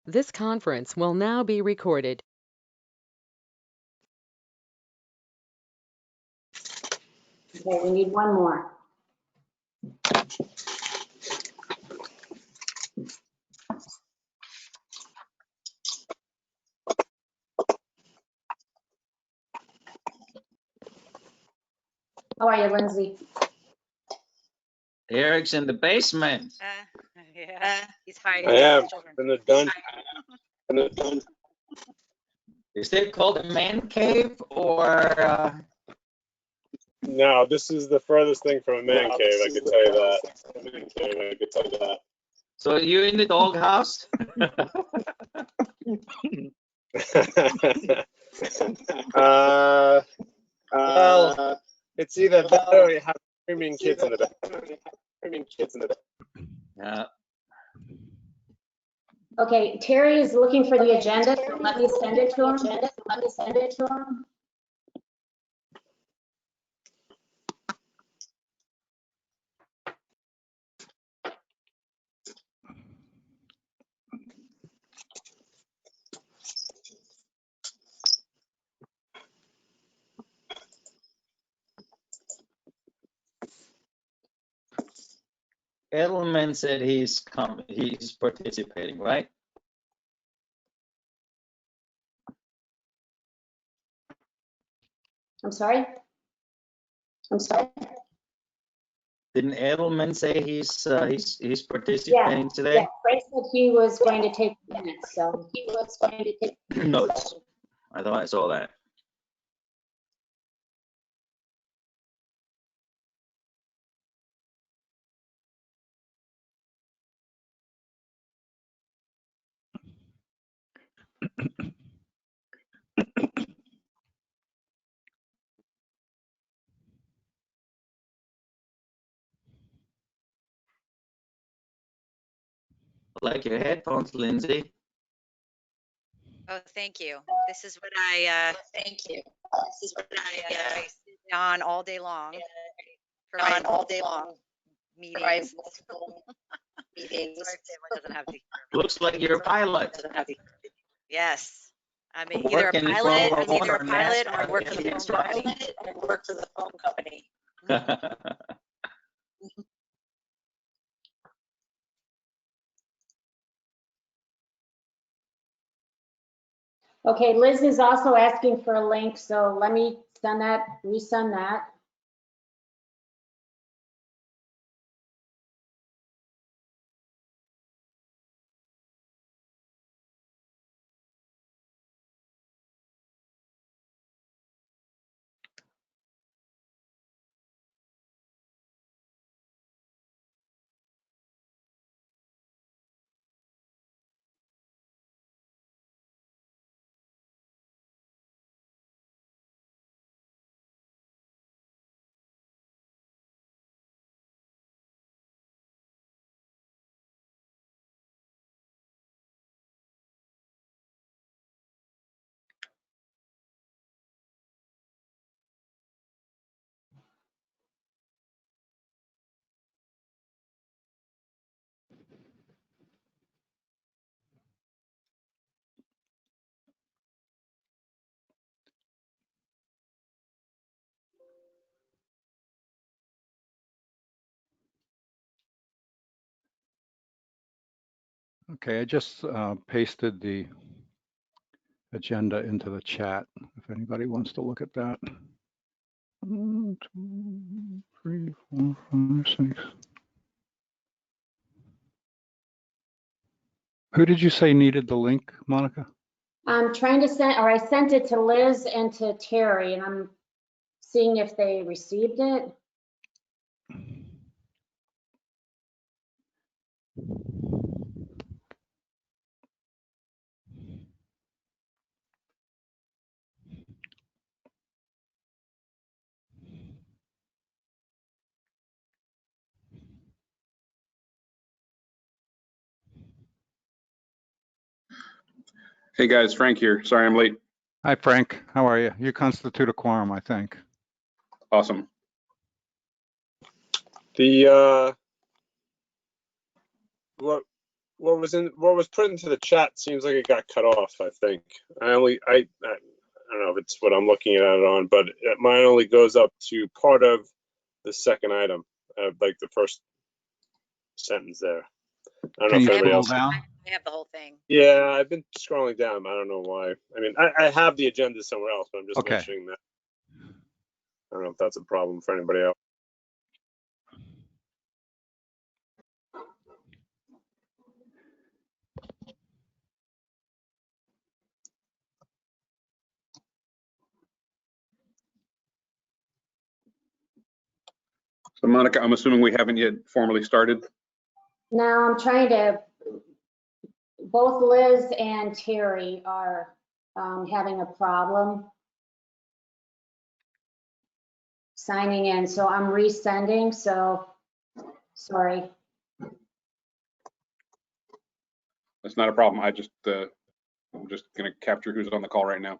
This conference will now be recorded. Okay, we need one more. How are you, Lindsay? Eric's in the basement. Yeah, he's hiding. I am. Children. In the dun. Is it called a man cave or? No, this is the furthest thing from a man cave. I can tell you that. So you in the doghouse? Well, it's either that or you have screaming kids in the back. Yeah. Okay, Terry is looking for the agenda, so let me send it to him. Edelman said he's participating, right? I'm sorry? Didn't Edelman say he's participating today? Yeah, Frank said he was going to take minutes, so. Notes. I thought I saw that. I like your headphones, Lindsay. Oh, thank you. This is what I sit on all day long. Meetings. Sorry, Taylor doesn't have the. Looks like you're a pilot. Yes, I'm Working either a in pilot. Formula I'm either a One or pilot or I NASCAR, work for the yes, phone right. company. Okay, Liz is also asking for a link, so let me resend that. Okay, I just pasted the agenda into the chat if anybody wants to look at that. 1, 2, 3, 4, 5, 6. Who did you say needed the link, Monica? I'm trying to send, or I sent it to Liz and to Terry, and I'm seeing if they received it. Hey guys, Frank here. Sorry I'm late. Hi, Frank. How are you? You constitute a quorum, I think. Awesome. The what was put into the chat seems like it got cut off, I think. I don't know if it's what I'm looking at it on, but mine only goes up to part of the second item, like the first sentence there. I don't know Can if you anybody scroll else. down? I have the whole thing. Yeah, I've been scrolling down. I don't know why. I mean, I have the agenda somewhere else, but I'm just Okay. mentioning that. I don't know if that's a problem for anybody else. So Monica, I'm assuming we haven't yet formally started. Now I'm trying to, both Liz and Terry are having a problem signing in, so I'm resending, so sorry. That's not a problem. I'm just going to capture who's on the call right now.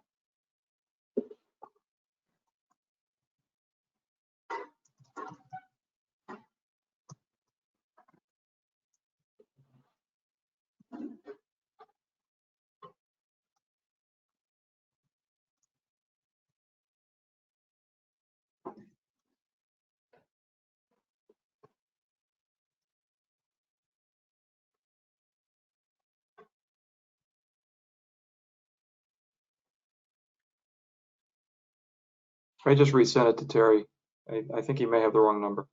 I just resent it to Terry. I think he may have the wrong number.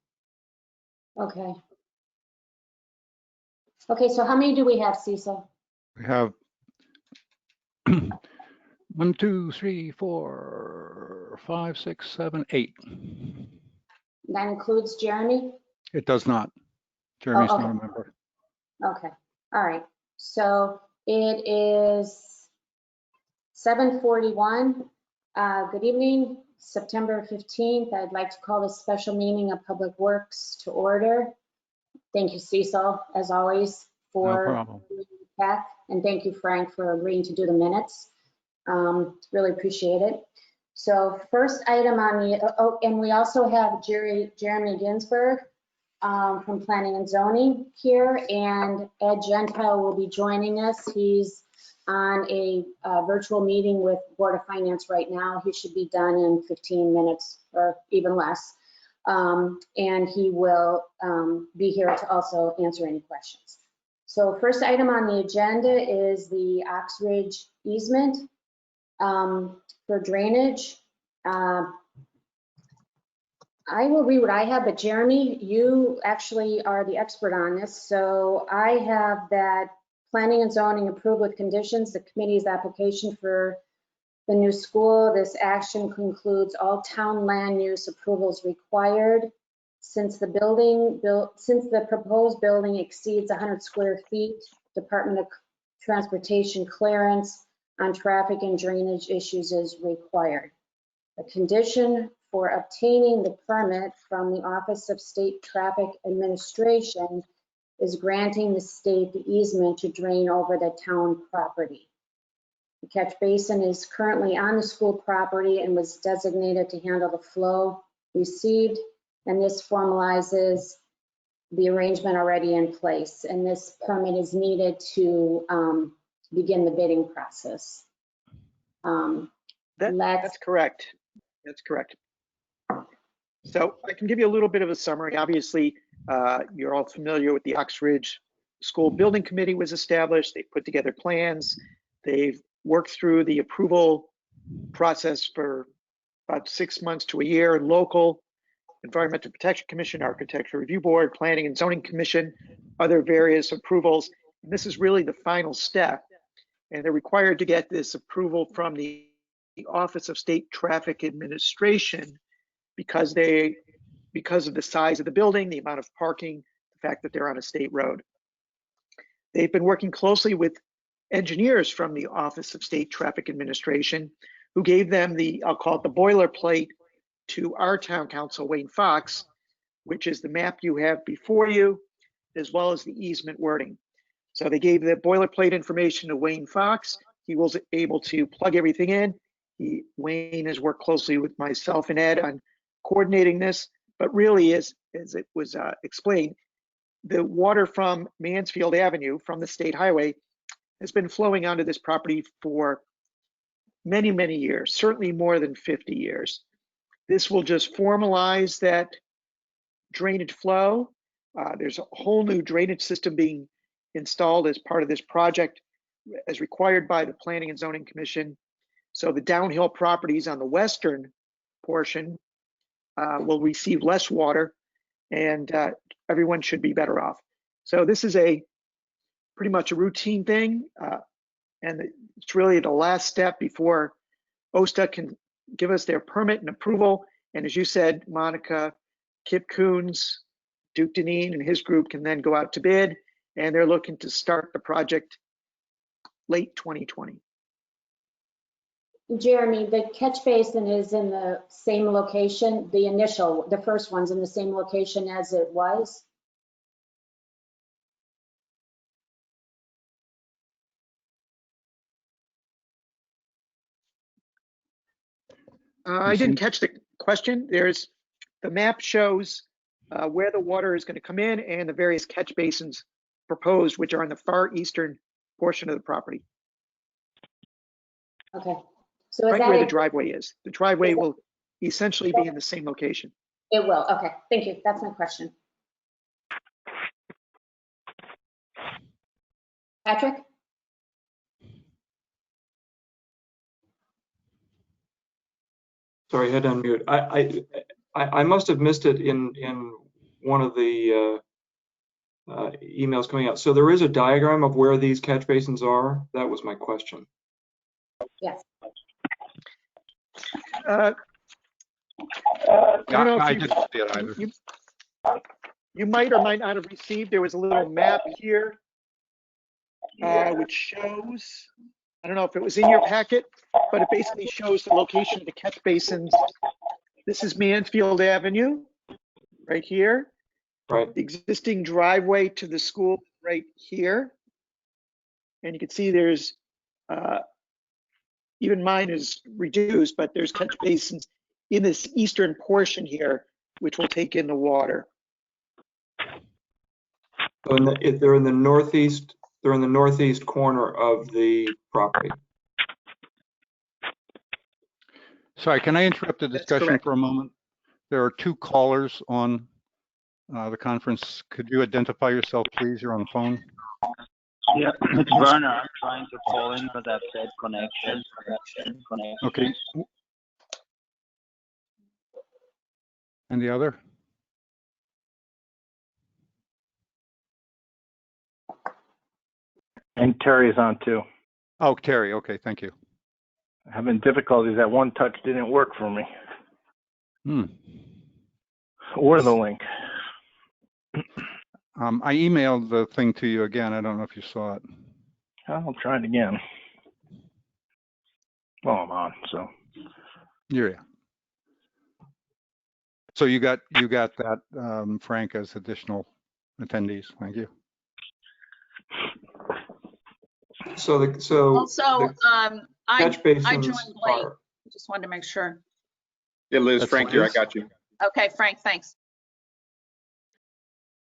Okay. Okay, so how many do we have, Cecil? We have 1, 2, 3, 4, 5, 6, 7, 8. That includes Jeremy? It does not. Jeremy's okay. not a member. Okay, all right. So it is 7:41. Good evening, September 15th. I'd like to call this special meeting of Public Works to order. Thank you, Cecil, as always, No for problem. that. And thank you, Frank, for agreeing to do the minutes. Really appreciate it. So first item on the, oh, and we also have Jeremy Ginsburg from Planning and Zoning here, and Ed Gentile will be joining us. He's on a virtual meeting with Board of Finance right now. He should be done in 15 minutes or even less. And he will be here to also answer any questions. So first item on the agenda is the Oxridge easement for drainage. I will read what I have, but Jeremy, you actually are the expert on this. So I have that Planning and Zoning approved with conditions the committee's application for the new school. This action concludes all town land use approvals required. Since the proposed building exceeds 100 square feet, Department of Transportation clearance on traffic and drainage issues is required. A condition for obtaining the permit from the Office of State Traffic Administration is granting the state the easement to drain over the town property. The catch basin is currently on the school property and was designated to handle the flow received, and this formalizes the arrangement already in place. And this permit is needed to begin the bidding process. That's correct. That's correct. So I can give you a little bit of a summary. Obviously, you're all familiar with the Oxridge School Building Committee was established. They put together plans. They've worked through the approval process for about 6 months to a year. Local Environmental Protection Commission, Architecture Review Board, Planning and Zoning Commission, other various approvals. And this is really the final step. And they're required to get this approval from the Office of State Traffic Administration because of the size of the building, the amount of parking, the fact that they're on a state road. They've been working closely with engineers from the Office of State Traffic Administration who gave them the, I'll call it the boilerplate to our town council, Wayne Fox, which is the map you have before you, as well as the easement wording. So they gave the boilerplate information to Wayne Fox. He was able to plug everything in. Wayne has worked closely with myself and Ed on coordinating this, but really, as it was explained, the water from Mansfield Avenue, from the state highway, has been flowing onto this property for many, many years, certainly more than 50 years. This will just formalize that drainage flow. There's a whole new drainage system being installed as part of this project as required by the Planning and Zoning Commission. So the downhill properties on the western portion will receive less water, and everyone should be better off. So this is pretty much a routine thing, and it's really the last step before OSTA can give us their permit and approval. And as you said, Monica, Kip Coons, Duke Deneen and his group can then go out to bid, and they're looking to start the project late 2020. Jeremy, the catch basin is in the same location, the first one's in the same location as it was? I didn't catch the question. The map shows where the water is going to come in and the various catch basins proposed, which are in the far eastern portion of the property. Okay. So is right that where the driveway is. The driveway will essentially be in the same location. It will. Okay. Thank you. That's my question. Patrick? Sorry, I had to unmute. I must have missed it in one of the emails coming out. So there is a diagram of where these catch basins are. That was my question. Yes. I don't know if I didn't see it either. You might or might not have received, there was a little map here which shows, I don't know if it was in your packet, but it basically shows the location of the catch basins. This is Mansfield Avenue right here. Right. The existing driveway to the school right here. And you can see there's, even mine is reduced, but there's catch basins in this eastern portion here, which will take in the water. So they're in the northeast. They're in the northeast corner of the property. Sorry, can I interrupt the discussion for a moment? There are two callers on the conference. Could you identify yourself, please? You're on the phone. Yeah, it's Werner. I'm trying to call in, but I've said connection. Okay. And the other? And Terry's on too. Oh, Terry. Okay, thank you. Having difficulties. That one touch didn't work for me. Or the link. I emailed the thing to you again. I don't know if you saw it. I'll try it again. Well, I'm on, so. Yeah. So you got that, Frank, as additional attendees. Thank you. Catch I basins joined late. are. Just wanted to make sure. Yeah, Liz, That's Frank here. I Liz. got you. Okay, Frank, thanks.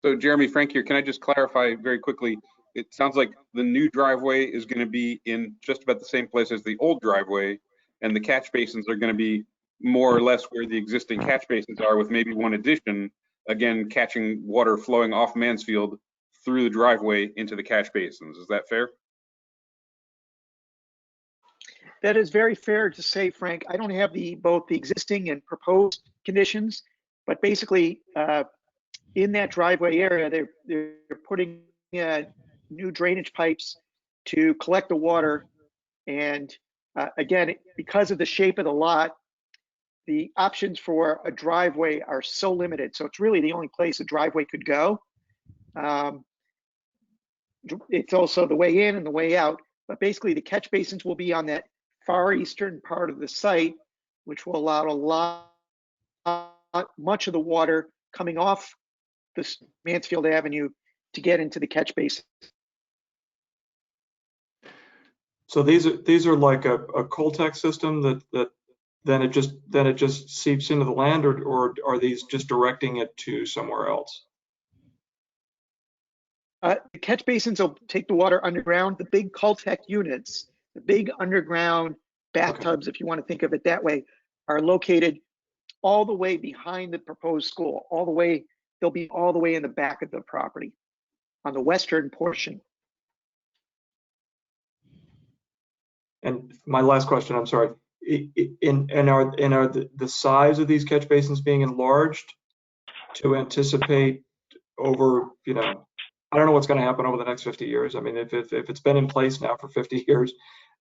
So Jeremy, Frank here. Can I just clarify very quickly? It sounds like the new driveway is going to be in just about the same place as the old driveway, and the catch basins are going to be more or less where the existing catch basins are, with maybe one addition, again, catching water flowing off Mansfield through the driveway into the catch basins. Is that fair? That is very fair to say, Frank. I don't have both the existing and proposed conditions, but basically in that driveway area, they're putting new drainage pipes to collect the water. And again, because of the shape of the lot, the options for a driveway are so limited. So it's really the only place a driveway could go. It's also the way in and the way out, but basically the catch basins will be on that far eastern part of the site, which will allow much of the water coming off this Mansfield Avenue to get into the catch basin. So these are like a Coltech system that then it just seeps into the land, or are these just directing it to somewhere else? The catch basins will take the water underground. The big Caltech units, the big underground bathtubs, if you want to think of it that way, are located all the way behind the proposed school, they'll be all the way in the back of the property on the western portion. And my last question, I'm sorry, are the size of these catch basins being enlarged to anticipate over, I don't know what's going to happen over the next 50 years. I mean, if it's been in place now for 50 years,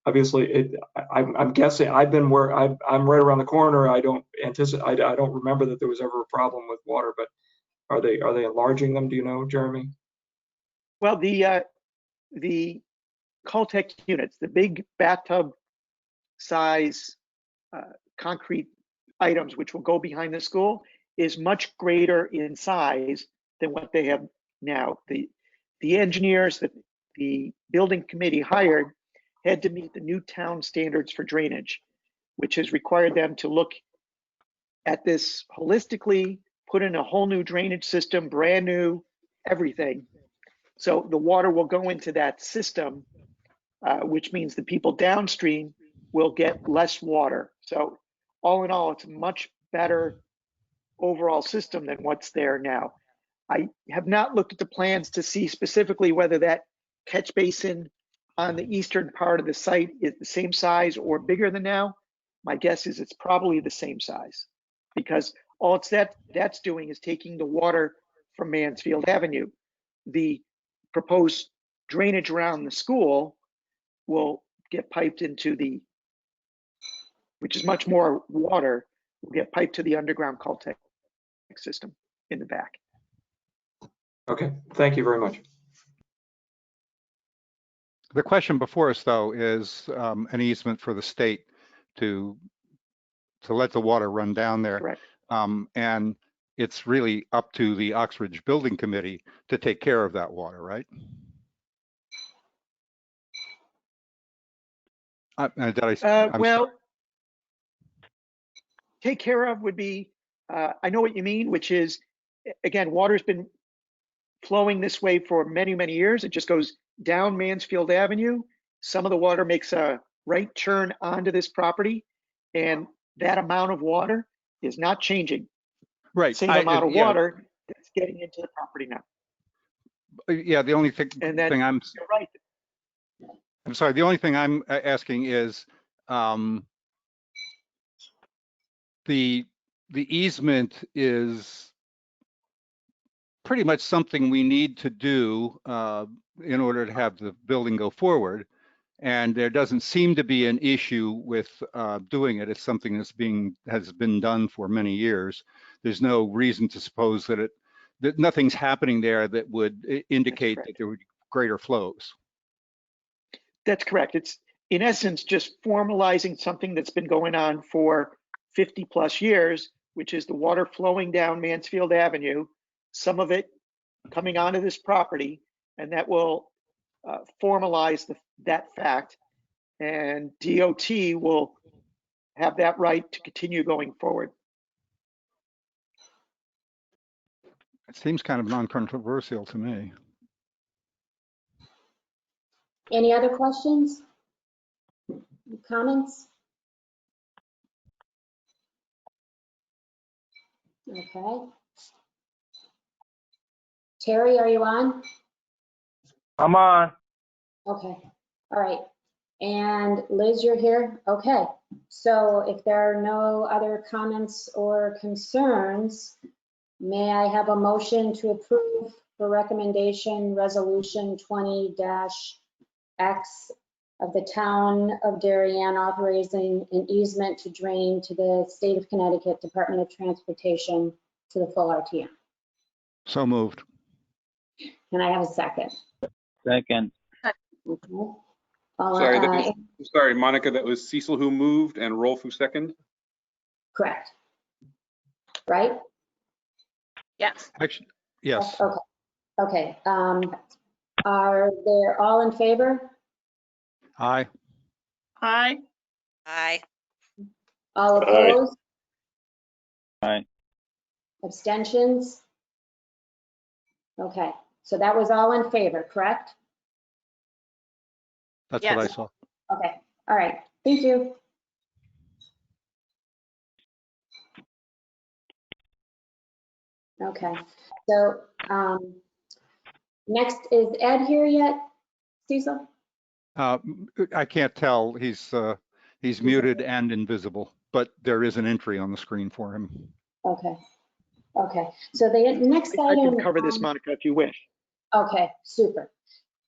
obviously, I'm guessing I'm right around the corner. I don't remember that there was ever a problem with water, but are they enlarging them? Do you know, Jeremy? Well, the Caltech units, the big bathtub size concrete items, which will go behind the school, is much greater in size than what they have now. The engineers that the building committee hired had to meet the new town standards for drainage, which has required them to look at this holistically, put in a whole new drainage system, brand new, everything. So the water will go into that system, which means the people downstream will get less water. So all in all, it's a much better overall system than what's there now. I have not looked at the plans to see specifically whether that catch basin on the eastern part of the site is the same size or bigger than now. My guess is it's probably the same size, because all that's doing is taking the water from Mansfield Avenue. The proposed drainage around the school will get piped into which is much more water, will get piped to the underground Caltech system in the back. Okay, thank you very much. The question before us, though, is an easement for the state to let the water run down there. Correct. And it's really up to the Oxbridge Building Committee to take care of that water, right? Well, take care of would be, I know what you mean, which is, again, water's been flowing this way for many, many years. It just goes down Mansfield Avenue. Some of the water makes a right turn onto this property, and that amount of water is not changing. Right. Same amount of water that's getting into the property now. Yeah, the only thing, And then, you're right. I'm sorry, the only thing I'm asking is the easement is pretty much something we need to do in order to have the building go forward. And there doesn't seem to be an issue with doing it. It's something has been done for many years. There's no reason to suppose that nothing's happening there that would indicate that there would be greater flows. That's correct. It's in essence just formalizing something that's been going on for 50 plus years, which is the water flowing down Mansfield Avenue, some of it coming onto this property, and that will formalize that fact, and DOT will have that right to continue going forward. It seems kind of non-controversial to me. Any other questions? Comments? Okay. Terry, are you on? I'm on. Okay, all right. And Liz, you're here? Okay. So if there are no other comments or concerns, may I have a motion to approve the recommendation resolution 20-X of the town of Darien authorizing an easement to drain to the state of Connecticut Department of Transportation to the full RTM? So moved. Can I have a second? Second. Okay. Sorry, Monica, that was Cecil who moved and Rolf who second? Correct. Right? Yes. Actually, yes. Okay. Okay. Are they all in favor? Aye. Aye. Aye. All opposed? Aye. Abstentions? Okay, So that was all in favor, correct? That's what I Yes. saw. Okay, all right, thank you. Okay, so next, is Ed here yet, Cecil? I can't tell. He's muted and invisible, but there is an entry on the screen for him. Okay, okay. So the next I item. can cover this, Monica, if you wish. Okay, super.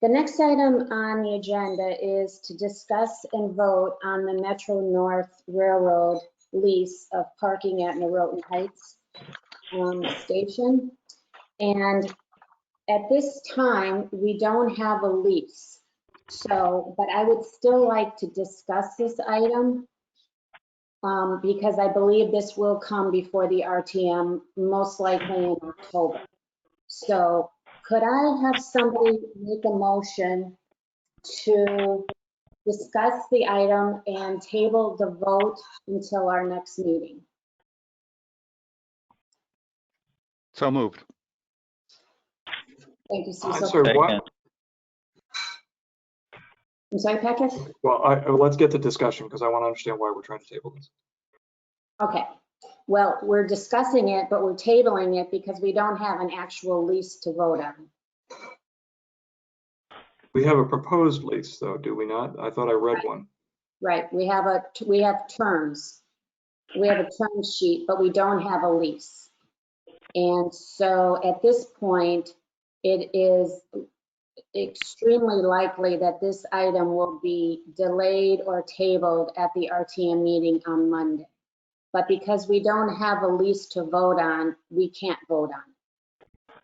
The next item on the agenda is to discuss and vote on the Metro North Railroad lease of parking at Norotan Heights station. And at this time, we don't have a lease. So, but I would still like to discuss this item because I believe this will come before the RTM, most likely in October. So could I have somebody make a motion to discuss the item and table the vote until our next meeting? So moved. Thank you, I'm Cecil. sorry, what? Second. I'm sorry, Patrick? Well, let's get to discussion because I want to understand why we're trying to table this. Okay. Well, we're discussing it, but we're tabling it because we don't have an actual lease to vote on. We have a proposed lease, though, do we not? I thought I read one. Right, we have terms. We have a term sheet, but we don't have a lease. And so at this point, it is extremely likely that this item will be delayed or tabled at the RTM meeting on Monday. But because we don't have a lease to vote on, we can't vote on it.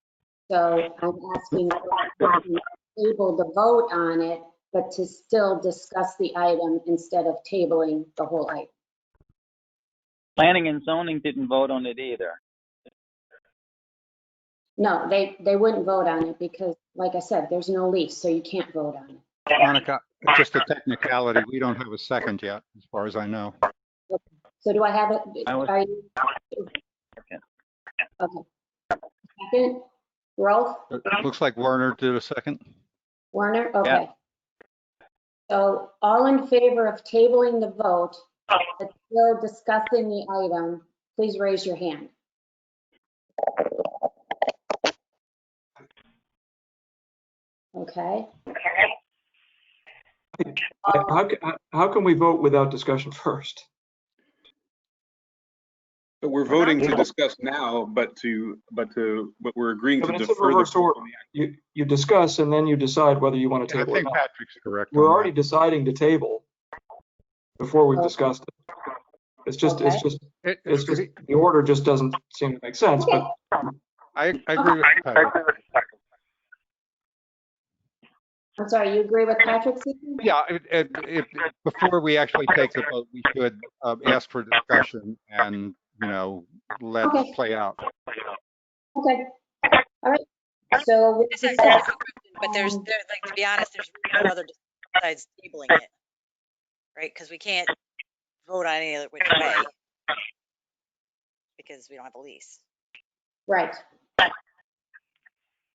So I'm asking to table the vote on it, but to still discuss the item instead of tabling the whole item. Planning and zoning didn't vote on it either. No, they wouldn't vote on it because, like I said, there's no lease, so you can't vote on it. Monica, just a technicality. We don't have a second yet, as far as I know. So do I have it? Are you? Second. Okay. Second, Rolf, It looks like Werner did a second. Werner, okay. So all in favor of tabling the vote, but still discussing the item, please raise your hand. Okay. How can we vote without discussion first? But we're voting to discuss now, but we're agreeing But to it's in defer the reverse vote order. on the act. You discuss and then you decide whether you want to I table it or think not. Patrick's correct. We're on already that. deciding to table before we've Okay. discussed it. It's just It- the order just doesn't seem to make sense, but I agree with Patrick. I'm sorry, you agree with Patrick? Susan? Yeah, before we actually take the vote, we should ask for discussion and, let Okay. it play out. Okay. All right. So with Just this, have a question, but like, to be honest, there's no other besides tabling it, right? Because we can't vote on any other which way because we don't have a lease. right.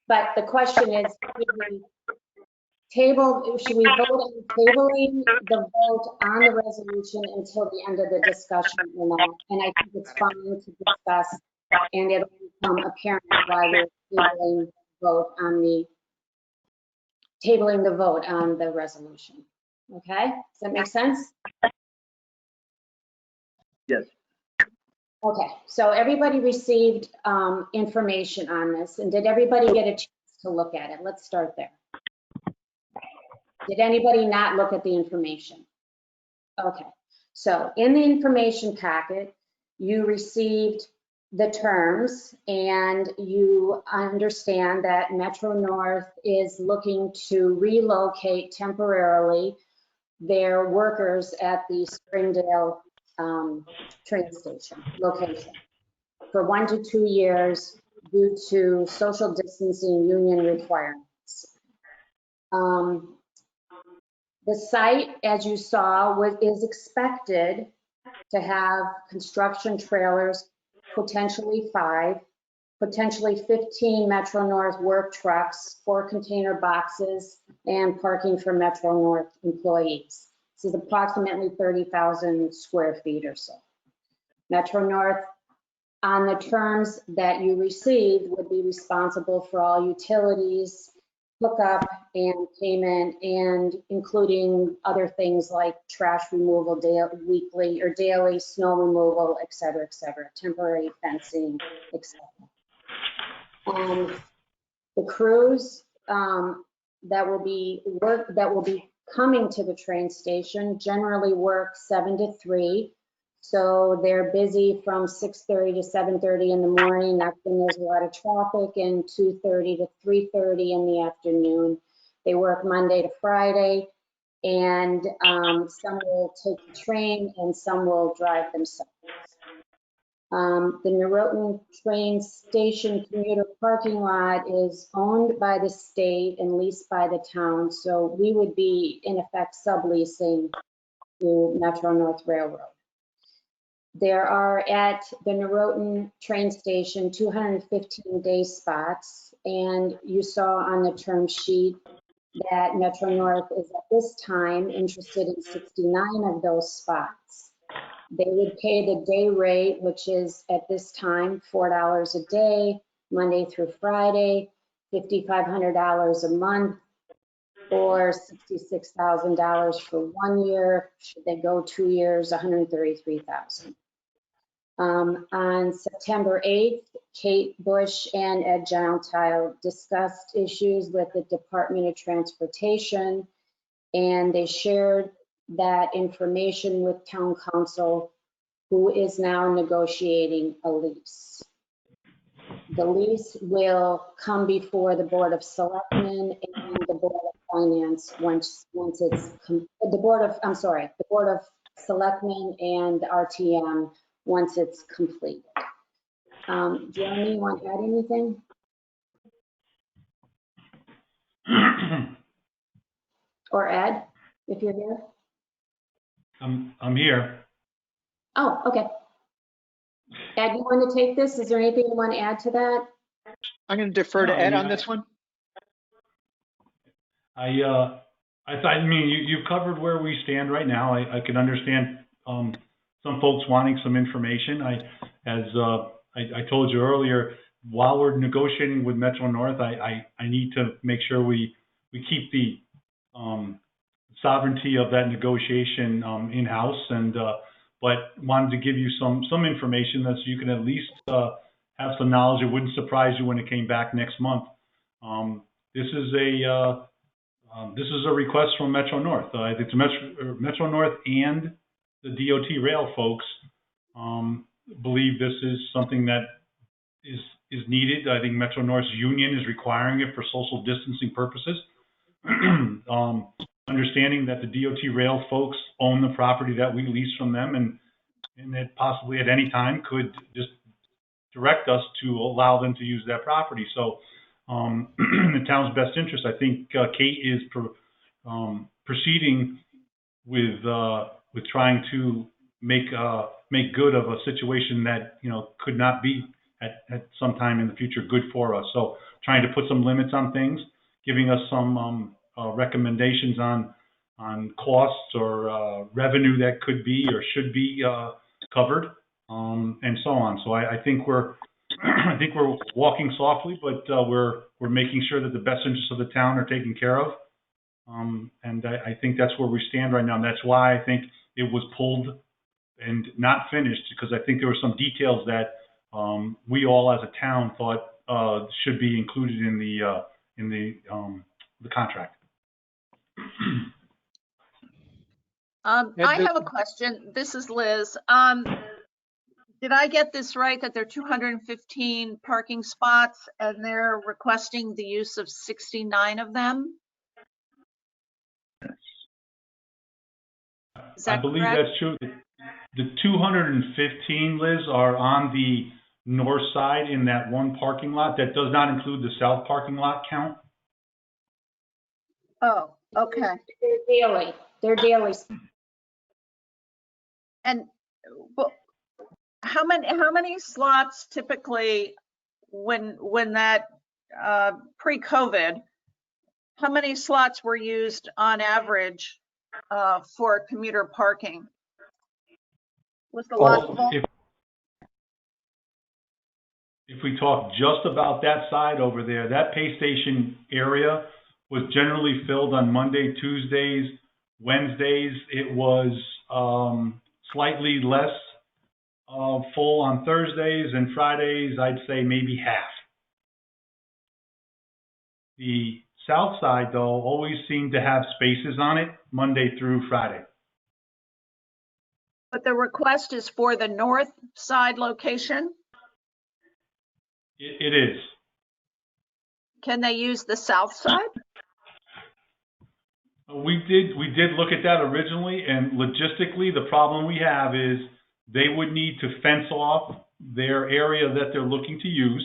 But the question is, should we vote on tabling the vote on the resolution until the end of the discussion or not? And I think it's fine to discuss, and it'll become apparent why we're tabling the vote on the resolution. Okay, does that make sense? Yes. Okay, so everybody received information on this, and did everybody get a chance to look at it? Let's start there. Did anybody not look at the information? Okay, so in the information packet, you received the terms and you understand that Metro North is looking to relocate temporarily their workers at the Springdale train station location for 1 to 2 years due to social distancing union requirements. The site, as you saw, is expected to have construction trailers, potentially 5, potentially 15 Metro North work trucks, 4 container boxes, and parking for Metro North employees. This is approximately 30,000 square feet or so. Metro North, on the terms that you received, would be responsible for all utilities, hookup and payment, and including other things like trash removal, weekly or daily snow removal, et cetera, temporary fencing, et cetera. The crews that will be coming to the train station generally work 7 to 3. So they're busy from 6:30 to 7:30 in the morning. That's when there's a lot of traffic, and 2:30 to 3:30 in the afternoon. They work Monday to Friday, and some will take the train and some will drive themselves. The Norotan train station commuter parking lot is owned by the state and leased by the town. So we would be in effect subleasing to Metro North Railroad. There are at the Norotan train station 215 day spots, and you saw on the term sheet that Metro North is at this time interested in 69 of those spots. They would pay the day rate, which is at this time $4 a day, Monday through Friday, $5,500 a month, or $66,000 for 1 year. Should they go 2 years, $133,000. On September 8th, Kate Bush and Ed Gentile discussed issues with the Department of Transportation, and they shared that information with Town Council, who is now negotiating a lease. The lease will come before the Board of Selectmen and the Board of Finance once it's, the Board of Selectmen and RTM once it's completed. Jeremy, you want to add anything? Or Ed, if you're here? I'm here. Oh, okay. Ed, you want to take this? Is there anything you want to add to that? I'm going to defer to No, Ed yeah. on this one. I mean, you've covered where we stand right now. I can understand some folks wanting some information. As I told you earlier, while we're negotiating with Metro North, I need to make sure we keep the sovereignty of that negotiation in-house, and but wanted to give you some information that so you can at least have some knowledge. It wouldn't surprise you when it came back next month. This is a request from Metro North. It's Metro North and the DOT rail folks believe this is something that is needed. I think Metro North's union is requiring it for social distancing purposes. Understanding that the DOT rail folks own the property that we lease from them, and that possibly at any time could just direct us to allow them to use that property. So in the town's best interest, I think Kate is proceeding with trying to make good of a situation that could not be at some time in the future good for us. So trying to put some limits on things, giving us some recommendations on costs or revenue that could be or should be covered, and so on. So I think we're walking softly, but we're making sure that the best interests of the town are taken care of. And I think that's where we stand right now. And that's why I think it was pulled and not finished, because I think there were some details that we all as a town thought should be included in the contract. I have a question. This is Liz. Did I get this right, that there are 215 parking spots and they're requesting the use of 69 of them? Is that I believe correct? that's true. The 215, Liz, are on the north side in that one parking lot. That does not include the south parking lot count. Oh, okay. They're daily. And well, how many slots typically when that pre-COVID, how many slots were used on average for commuter parking? Was the lot full? If we talk just about that side over there, that pay station area was generally filled on Monday, Tuesdays, Wednesdays. It was slightly less full on Thursdays, and Fridays, I'd say maybe half. The south side, though, always seemed to have spaces on it Monday through Friday. But the request is for the north side location? It is. Can they use the south side? We did look at that originally, and logistically, the problem we have is they would need to fence off their area that they're looking to use,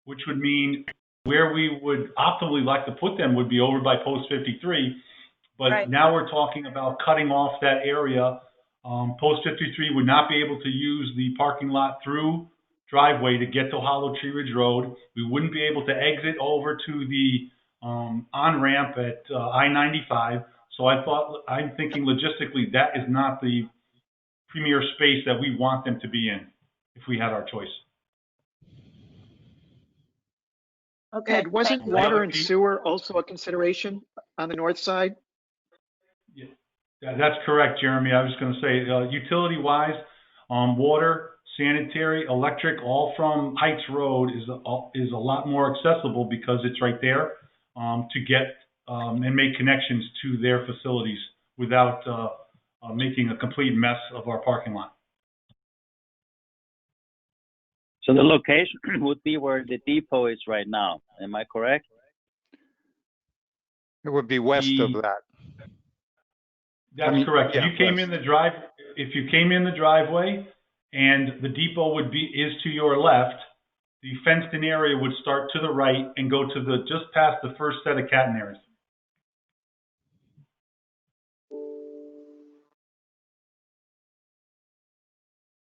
which would mean where we would optimally like to put them would be over by Post 53. But Right. Now we're talking about cutting off that area. Post 53 would not be able to use the parking lot through driveway to get to Hollow Tree Ridge Road. We wouldn't be able to exit over to the on-ramp at I-95. So I'm thinking logistically, that is not the premier space that we want them to be in if we had our choice. Okay. Ed, wasn't thank you. water and sewer also a consideration on the north side? Yeah, that's correct, Jeremy. I was going to say, utility-wise, water, sanitary, electric, all from Heights Road is a lot more accessible because it's right there to get and make connections to their facilities without making a complete mess of our parking lot. So the location would be where the depot is right now. Am I correct? It would be west of that. That's correct. Yeah, If you came in the driveway and the depot is to your left, the fenced-in area would start to the right and go to just past the first set of catenaries.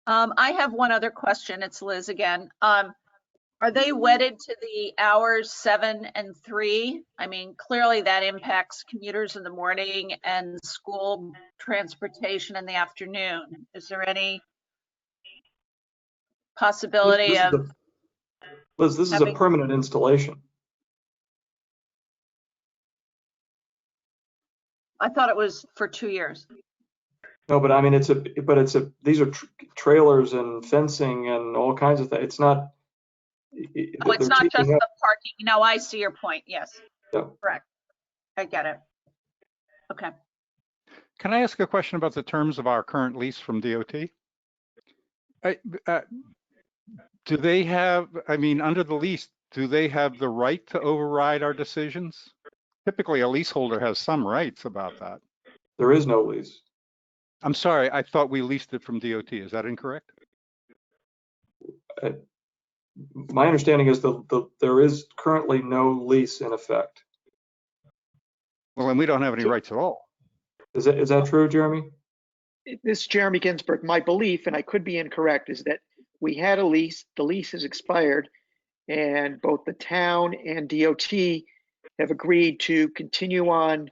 I have one other question. It's Liz again. Are they wedded to the hours 7 and 3? I mean, clearly that impacts commuters in the morning and school transportation in the afternoon. Is there any possibility of? Liz, this is a permanent installation. I thought it was for 2 years. No, but I mean, these are trailers and fencing and all kinds of things. It's not. Oh, it's not just the parking. No, I see your point. Yes. Yeah. Correct. I get it. Okay. Can I ask a question about the terms of our current lease from DOT? Do they have, I mean, under the lease, do they have the right to override our decisions? Typically, a leaseholder has some rights about that. There is no lease. I'm sorry, I thought we leased it from DOT. Is that incorrect? My understanding is there is currently no lease in effect. Well, then we don't have any rights at all. Is that true, Jeremy? This is Jeremy Ginsburg. My belief, and I could be incorrect, is that we had a lease, the lease has expired, and both the town and DOT have agreed to continue on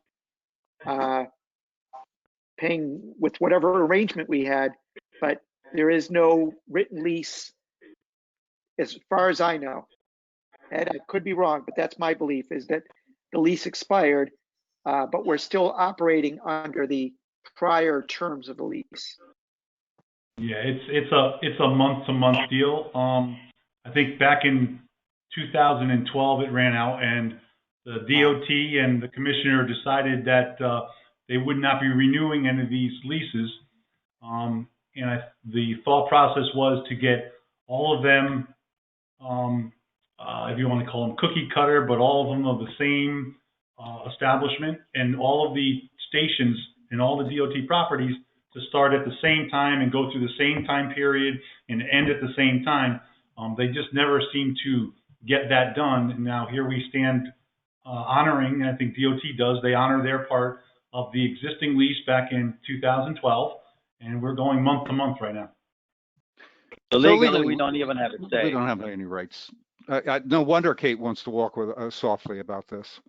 paying with whatever arrangement we had, but there is no written lease as far as I know. And I could be wrong, but that's my belief, is that the lease expired, but we're still operating under the prior terms of the lease. Yeah, it's a month-to-month deal. I think back in 2012 it ran out, and the DOT and the commissioner decided that they would not be renewing any of these leases. The thought process was to get all of them, if you want to call them cookie cutter, but all of them of the same establishment, and all of the stations and all the DOT properties to start at the same time and go through the same time period and end at the same time. They just never seem to get that done. And now here we stand honoring, and I think DOT does, they honor their part of the existing lease back in 2012, and we're going month to month right now. So legally, we don't even have a say. We don't have any rights No wonder Kate wants to walk with softly about this.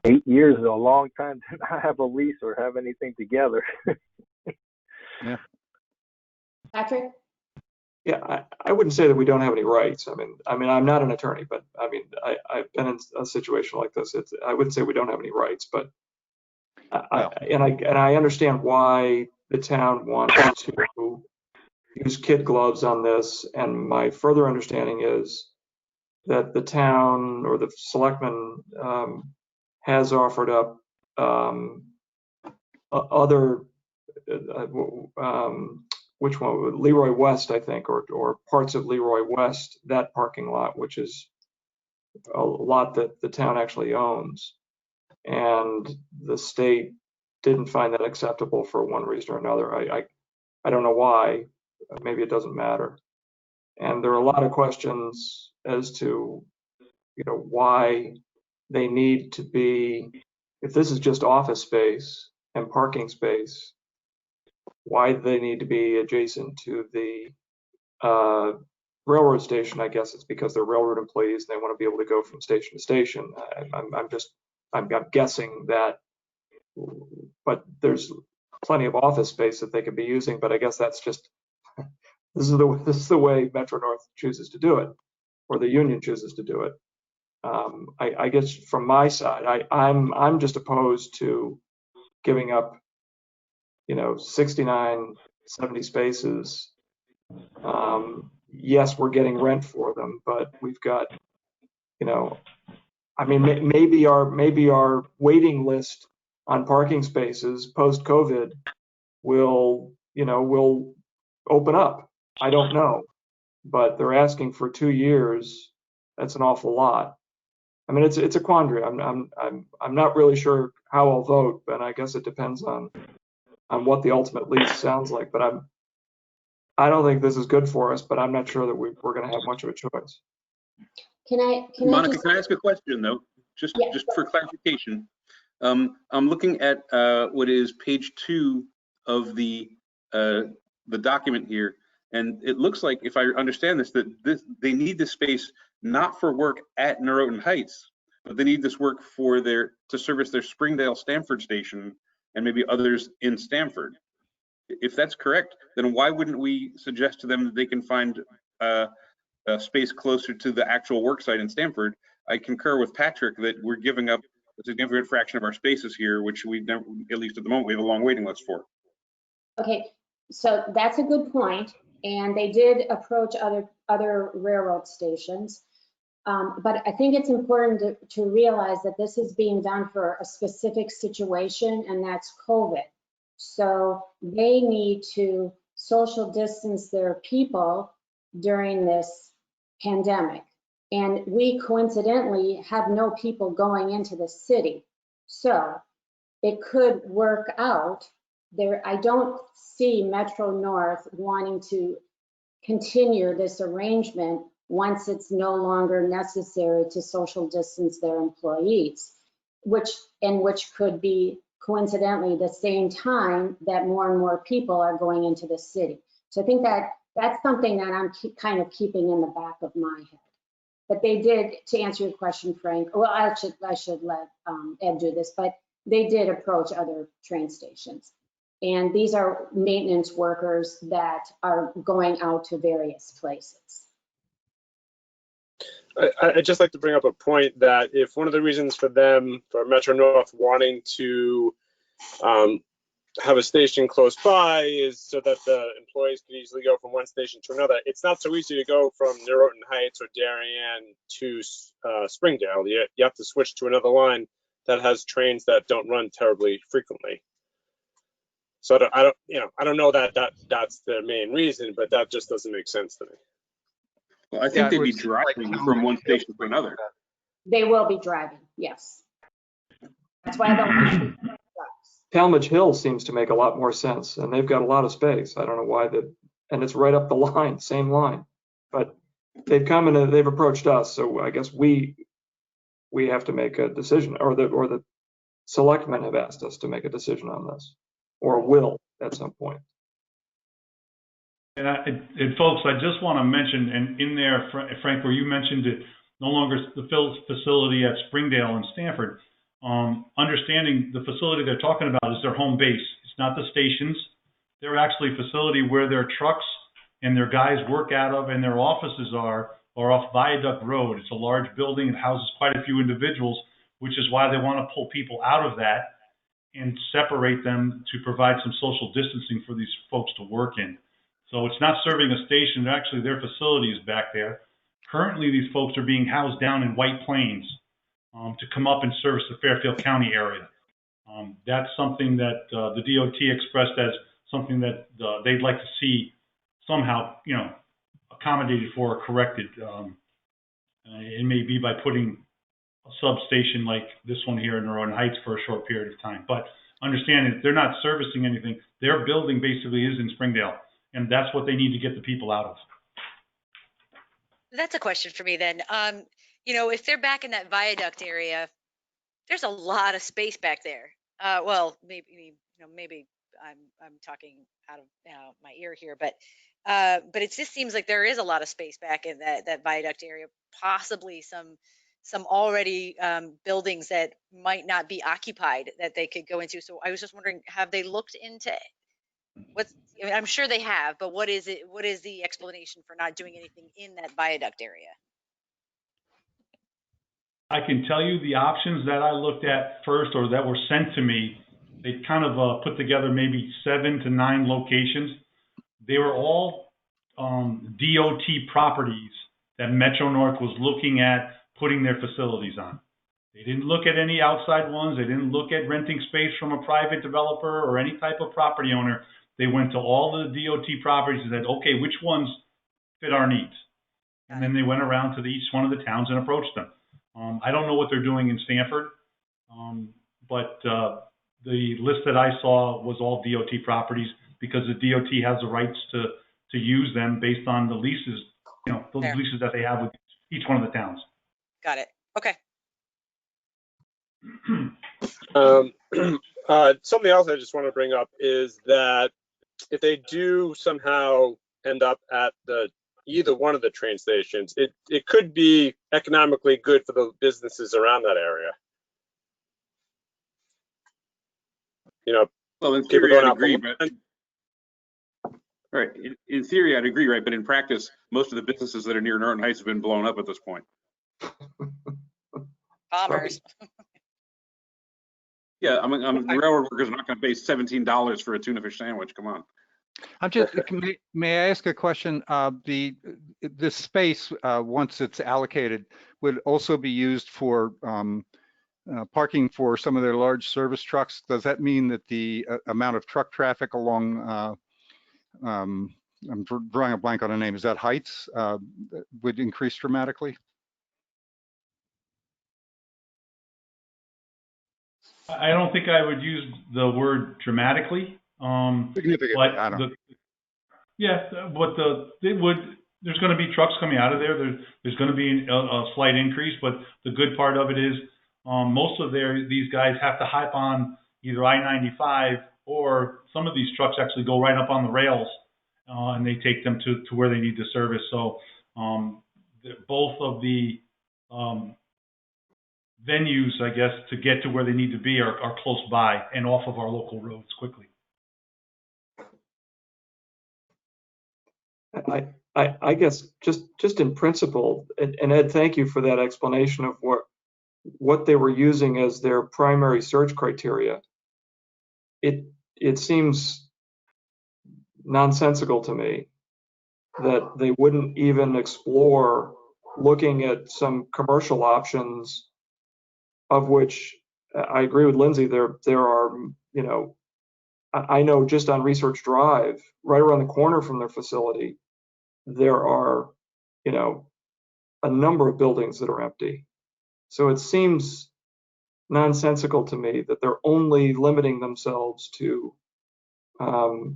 8 years is a long time to not have a lease or have anything together. Yeah. Patrick? Yeah, I wouldn't say that we don't have any rights. I mean, I'm not an attorney, but I mean, I've been in a situation like this. I wouldn't say we don't have any rights, but I understand why the town wants to use kid gloves on this. And my further understanding is that the town or the selectmen has offered up other, which one? Leroy West, I think, or parts of Leroy West, that parking lot, which is a lot that the town actually owns. And the state didn't find that acceptable for one reason or another. I don't know why. Maybe it doesn't matter. And there are a lot of questions as to, why they need to be, if this is just office space and parking space, why they need to be adjacent to the railroad station. I guess it's because they're railroad employees and they want to be able to go from station to station. I'm guessing that, but there's plenty of office space that they could be using. But I guess that's just this is the way Metro North chooses to do it, or the union chooses to do it. I guess from my side, I'm just opposed to giving up, 69, 70 spaces. Yes, we're getting rent for them, but we've got, I mean, maybe our waiting list on parking spaces post-COVID will open up. I don't know, but they're asking for 2 years. That's an awful lot. I mean, it's a quandary. I'm not really sure how I'll vote, but I guess it depends on what the ultimate lease sounds like. But I don't think this is good for us, but I'm not sure that we're going to have much of a choice. Monica, can I ask a question though? Just for clarification. I'm looking at what is page 2 of the document here, and it looks like, if I understand this, that they need this space not for work at Norotan Heights, but they need this work to service their Springdale Stamford station and maybe others in Stamford. If that's correct, then why wouldn't we suggest to them that they can find a space closer to the actual work site in Stamford? I concur with Patrick that we're giving up a significant fraction of our spaces here, which we never, at least at the moment, we have a long waiting list for. Okay, so that's a good point, and they did approach other railroad stations. But I think it's important to realize that this is being done for a specific situation, and that's COVID. So they need to social distance their people during this pandemic. And we coincidentally have no people going into the city. So it could work out there. I don't see Metro North wanting to continue this arrangement once it's no longer necessary to social distance their employees, which could be coincidentally the same time that more and more people are going into the city. So I think that's something that I'm kind of keeping in the back of my head. But they did, to answer your question, Frank, well, I should let Ed do this, but they did approach other train stations. And these are maintenance workers that are going out to various places. I'd just like to bring up a point that if one of the reasons for Metro North wanting to have a station close by is so that the employees can easily go from one station to another, it's not so easy to go from Norotan Heights or Darien to Springdale. You have to switch to another line that has trains that don't run terribly frequently. So I don't know that that's the main reason, but that just doesn't make sense to me. Well, I think they'd be driving from one station to another. They will be driving, yes. That's why I don't. Talmadge Hill seems to make a lot more sense, and they've got a lot of space. I don't know why and it's right up the line, same line. But they've come and they've approached us, so I guess we have to make a decision, or the selectmen have asked us to make a decision on this, or will at some point. And folks, I just want to mention, and in there, Frank, where you mentioned it, no longer the facility at Springdale and Stanford, understanding the facility they're talking about is their home base. It's not the stations. They're actually a facility where their trucks and their guys work out of and their offices are off Viaduct Road. It's a large building. It houses quite a few individuals, which is why they want to pull people out of that and separate them to provide some social distancing for these folks to work in. So it's not serving a station. Actually, their facility is back there. Currently, these folks are being housed down in White Plains to come up and service the Fairfield County area. That's something that the DOT expressed as something that they'd like to see somehow, accommodated for or corrected. It may be by putting a substation like this one here in Northern Heights for a short period of time. But understanding that they're not servicing anything, their building basically is in Springdale, and that's what they need to get the people out of. That's a question for me then. If they're back in that viaduct area, there's a lot of space back there. Well, maybe I'm talking out of my ear here, but it just seems like there is a lot of space back in that viaduct area. Possibly some already buildings that might not be occupied that they could go into. So I was just wondering, have they looked into I'm sure they have, but what is it? What is the explanation for not doing anything in that viaduct area? I can tell you the options that I looked at first or that were sent to me, they kind of put together maybe 7 to 9 locations. They were all DOT properties that Metro North was looking at putting their facilities on. They didn't look at any outside ones. They didn't look at renting space from a private developer or any type of property owner. They went to all the DOT properties and said, okay, which ones fit our needs? And then they went around to each one of the towns and approached them. I don't know what they're doing in Stanford, but the list that I saw was all DOT properties because the DOT has the rights to use them based on the leases, those leases that they have with each one of the towns. Got it. Okay. Something else I just want to bring up is that if they do somehow end up at either one of the train stations, it could be economically good for the businesses around that area. Well, in people theory, going I'd out for agree, lunch. but right. In theory, I'd agree, right? But in practice, most of the businesses that are near Norton Heights have been blown up at this point. Bombers. Yeah, the railroad workers are not going to pay $17 for a tuna fish sandwich. Come on. I'm just, may I ask a question? This space, once it's allocated, would also be used for parking for some of their large service trucks. Does that mean that the amount of truck traffic along, I'm drawing a blank on the name, is that Heights, would increase dramatically? I don't think I would use the word dramatically. Significantly, but I don't know. There's going to be trucks coming out of there. There's going to be a slight increase, but the good part of it is most of these guys have to hop on either I-95 or some of these trucks actually go right up on the rails and they take them to where they need to service. So both of the venues, I guess, to get to where they need to be are close by and off of our local roads quickly. I guess just in principle, and Ed, thank you for that explanation of what they were using as their primary search criteria. It seems nonsensical to me that they wouldn't even explore looking at some commercial options, of which I agree with Lindsay. There are, I know just on Research Drive, right around the corner from their facility, there are, a number of buildings that are empty. So it seems nonsensical to me that they're only limiting themselves to, to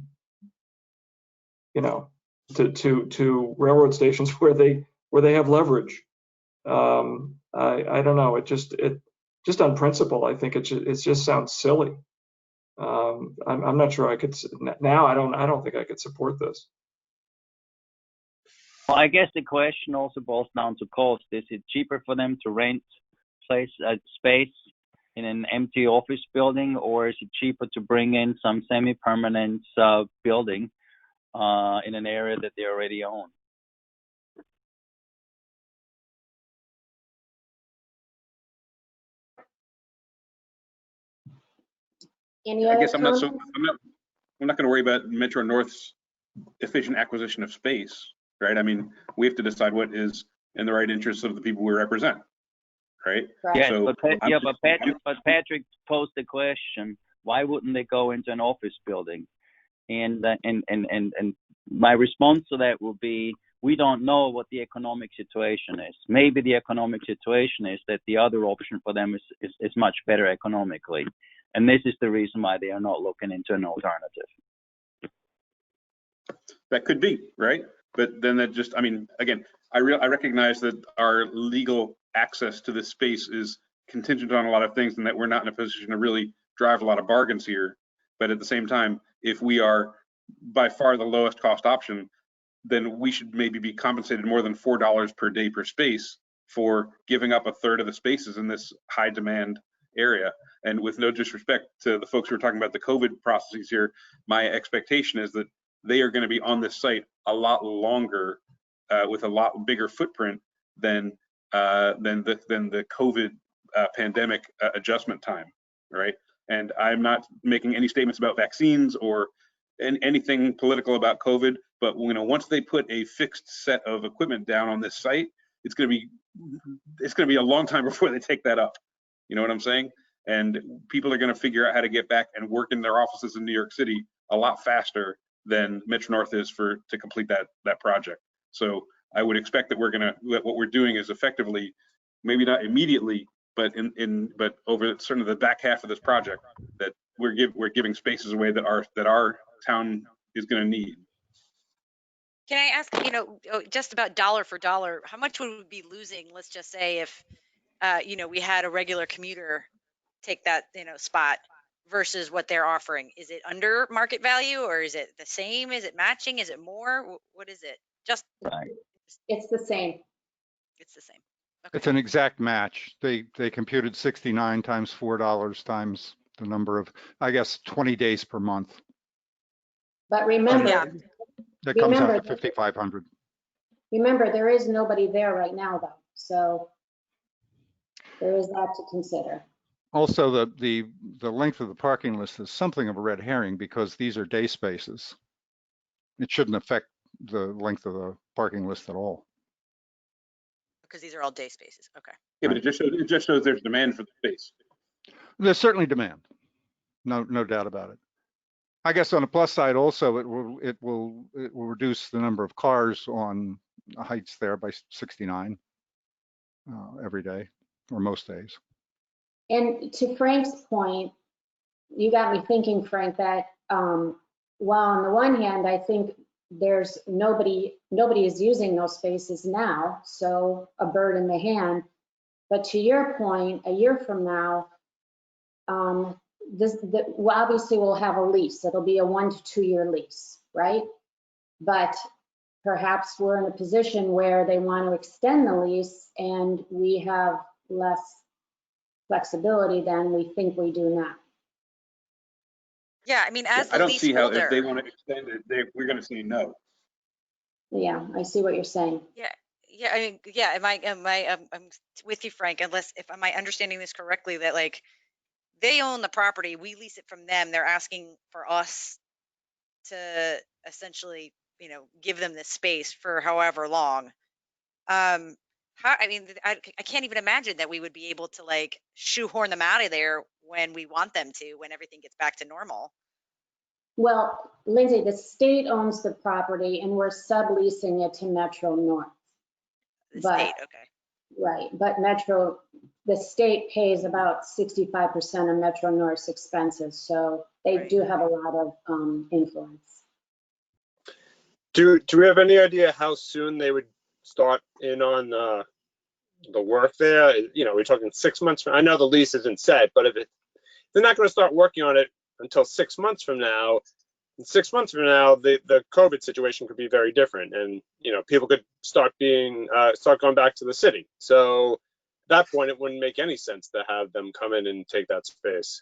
railroad stations where they have leverage. I don't know. It just on principle, I think it just sounds silly. I'm not sure I could now. I don't think I could support this. Well, I guess the question also boils down to cost. Is it cheaper for them to rent space in an empty office building, or is it cheaper to bring in some semi-permanent building in an area that they already own? Any I other guess I'm not comments? going to worry about Metro North's efficient acquisition of space, right? I mean, we have to decide what is in the right interest of the people we represent, right? Yes, So but Patrick posed the question: why wouldn't they go into an office building? And my response to that will be: we don't know what the economic situation is. Maybe the economic situation is that the other option for them is much better economically, and this is the reason why they are not looking into an alternative. That could be, right? But then that just, I mean, again, I recognize that our legal access to this space is contingent on a lot of things, and that we're not in a position to really drive a lot of bargains here. But at the same time, if we are by far the lowest cost option, then we should maybe be compensated more than $4 per day per space for giving up a third of the spaces in this high demand area. And with no disrespect to the folks who are talking about the COVID processes here, my expectation is that they are going to be on this site a lot longer, with a lot bigger footprint than the COVID pandemic adjustment time, right? And I'm not making any statements about vaccines or anything political about COVID, but once they put a fixed set of equipment down on this site, it's going to be a long time before they take that up. You know what I'm saying? And people are going to figure out how to get back and work in their offices in New York City a lot faster than Metro North is to complete that project. So I would expect that what we're doing is effectively, maybe not immediately, but but over sort of the back half of this project, that we're giving spaces away that our town is going to need. Can I ask, just about dollar for dollar, how much would we be losing? Let's just say if, we had a regular commuter take that, spot versus what they're offering. Is it under market value, or is it the same? Is it matching? Is it more? What is it? Just Right. It's the same. It's the same. Okay. It's an exact match. They computed 69 times $4 times the number of, I guess, 20 days per month. But remember, Yeah. That comes out to 5,500. Remember, there is nobody there right now, though. So there is that to consider. Also, the length of the parking list is something of a red herring because these are day spaces. It shouldn't affect the length of the parking list at all. Because these are all day spaces. Okay. Yeah, but it just shows there's demand for the space. There's certainly demand. No doubt about it. I guess on the plus side also, it will reduce the number of cars on Heights there by 69 every day or most days. And to Frank's point, you got me thinking, Frank, that while on the one hand, I think there's nobody is using those spaces now, so a bird in the hand. But to your point, a year from now, obviously we'll have a lease. It'll be a 1 to 2 year lease, right? But perhaps we're in a position where they want to extend the lease and we have less flexibility than we think we do now. Yeah, I mean, as the I don't lease see how holder, if they want to extend it, we're going to say no. Yeah, I see what you're saying. Yeah. I mean, yeah. I'm with you, Frank. Unless am I understanding this correctly? That like they own the property, we lease it from them. They're asking for us to essentially, give them this space for however long. I can't even imagine that we would be able to like shoehorn them out of there when we want them to, when everything gets back to normal. Well, Lindsay, the state owns the property and we're subleasing it to Metro North. The state, okay. Right, but the state pays about 65% of Metro North's expenses, so they do have a lot of influence. Do we have any idea how soon they would start in on the work there? We're talking 6 months from. I know the lease isn't set, but if they're not going to start working on it until 6 months from now, 6 months from now, the COVID situation could be very different, and people could start going back to the city. So at that point, it wouldn't make any sense to have them come in and take that space.